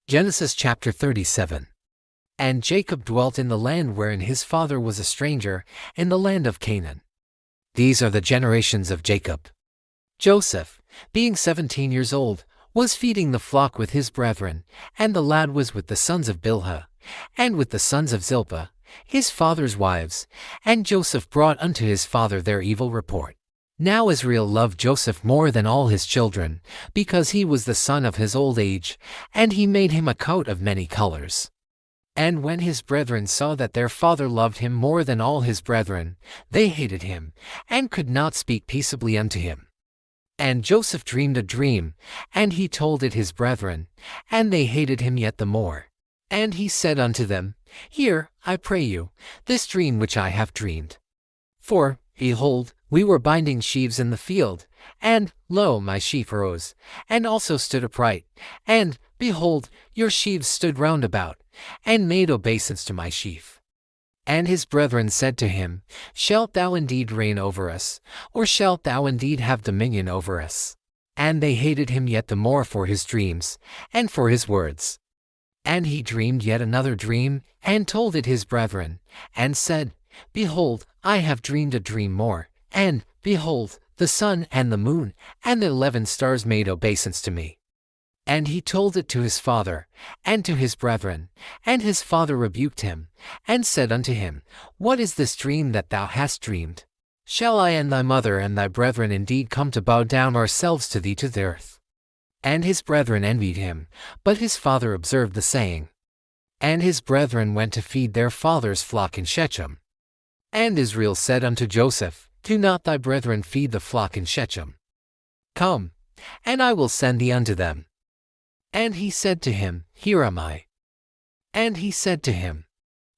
Genesis chapter 37. And Jacob dwelt in the land wherein his father was a stranger, in the land of Canaan. These are the generations of Jacob. Joseph, being 17 years old, was feeding the flock with his brethren, and the lad was with the sons of Bilhah, and with the sons of Zilpah, his father's wives, and Joseph brought unto his father their evil report. Now Israel loved Joseph more than all his children, because he was the son of his old age, and he made him a coat of many colors. And when his brethren saw that their father loved him more than all his brethren, they hated him, and could not speak peaceably unto him. And Joseph dreamed a dream, and he told it his brethren, and they hated him yet the more. And he said unto them, Hear, I pray you, this dream which I have dreamed. For, behold, we were binding sheaves in the field, and, lo, my sheaf arose, and also stood upright, and, behold, your sheaves stood round about, and made obeisance to my sheaf. And his brethren said to him, Shalt thou indeed reign over us, or shalt thou indeed have dominion over us? And they hated him yet the more for his dreams, and for his words. And he dreamed yet another dream, and told it his brethren, and said, Behold, I have dreamed a dream more, and, behold, the sun and the moon, and the 11 stars made obeisance to me. And he told it to his father, and to his brethren, and his father rebuked him, and said unto him, What is this dream that thou hast dreamed? Shall I and thy mother and thy brethren indeed come to bow down ourselves to thee to the earth? And his brethren envied him, but his father observed the saying. And his brethren went to feed their father's flock in Shechem. And Israel said unto Joseph, Do not thy brethren feed the flock in Shechem? Come, and I will send thee unto them. And he said to him, Here am I. And he said to him,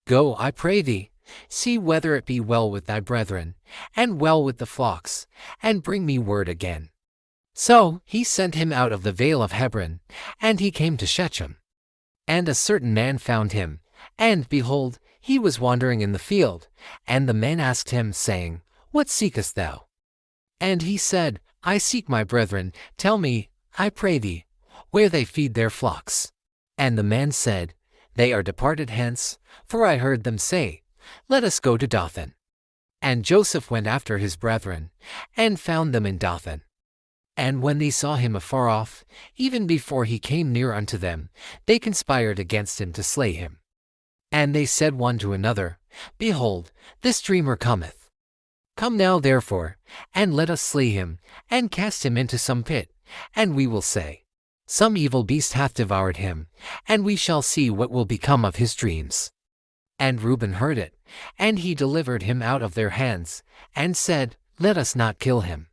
Go, I pray thee, see whether it be well with thy brethren, and well with the flocks, and bring me word again. So he sent him out of the vale of Hebron, and he came to Shechem. And a certain man found him, and, behold, he was wandering in the field, and the men asked him, saying, What seekest thou? And he said, I seek my brethren, tell me, I pray thee, where they feed their flocks. And the man said, They are departed hence, for I heard them say, Let us go to Dothan. And Joseph went after his brethren, and found them in Dothan. And when they saw him afar off, even before he came near unto them, they conspired against him to slay him. And they said one to another, Behold, this dreamer cometh. Come now therefore, and let us slay him, and cast him into some pit, and we will say, Some evil beast hath devoured him, and we shall see what will become of his dreams. And Reuben heard it, and he delivered him out of their hands, and said, Let us not kill him.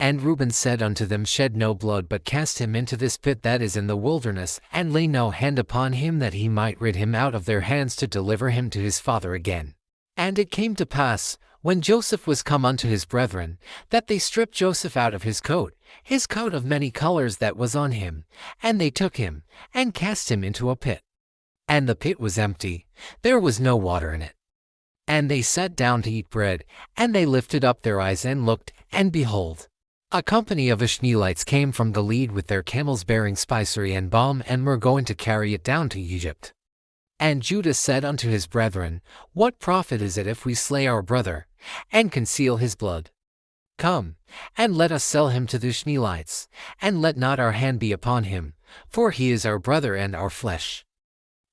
And Reuben said unto them, Shed no blood, but cast him into this pit that is in the wilderness, and lay no hand upon him, that he might rid him out of their hands to deliver him to his father again. And it came to pass, when Joseph was come unto his brethren, that they stripped Joseph out of his coat of many colors that was on him, and they took him, and cast him into a pit. And the pit was empty, there was no water in it. And they sat down to eat bread, and they lifted up their eyes and looked, and behold, a company of Ishmaelites came from Gilead with their camels bearing spicery and balm, and were going to carry it down to Egypt. And Judah said unto his brethren, What profit is it if we slay our brother, and conceal his blood? Come, and let us sell him to the Ishmaelites, and let not our hand be upon him, for he is our brother and our flesh.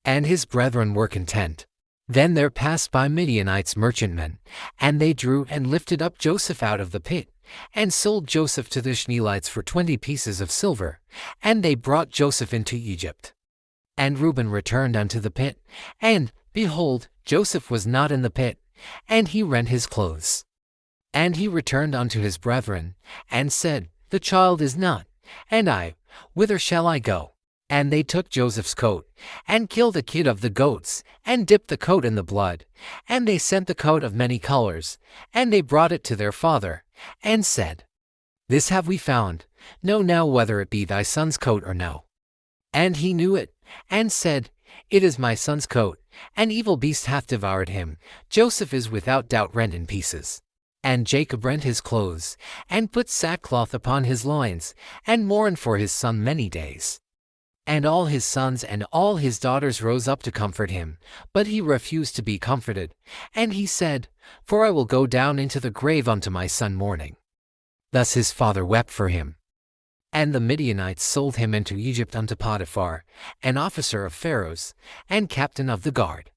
And his brethren were content. Then there passed by Midianites merchantmen, and they drew and lifted up Joseph out of the pit, and sold Joseph to the Ishmaelites for 20 pieces of silver, and they brought Joseph into Egypt. And Reuben returned unto the pit, and, behold, Joseph was not in the pit, and he rent his clothes. And he returned unto his brethren, and said, The child is not, and I, whither shall I go? And they took Joseph's coat, and killed a kid of the goats, and dipped the coat in the blood, and they sent the coat of many colors, and they brought it to their father, and said, This have we found, know now whether it be thy son's coat or no. And he knew it, and said, It is my son's coat, an evil beast hath devoured him, Joseph is without doubt rent in pieces. And Jacob rent his clothes, and put sackcloth upon his loins, and mourned for his son many days. And all his sons and all his daughters rose up to comfort him, but he refused to be comforted. And he said, For I will go down into the grave unto my son mourning. Thus his father wept for him. And the Midianites sold him into Egypt unto Potiphar, an officer of Pharaoh's, and captain of the guard.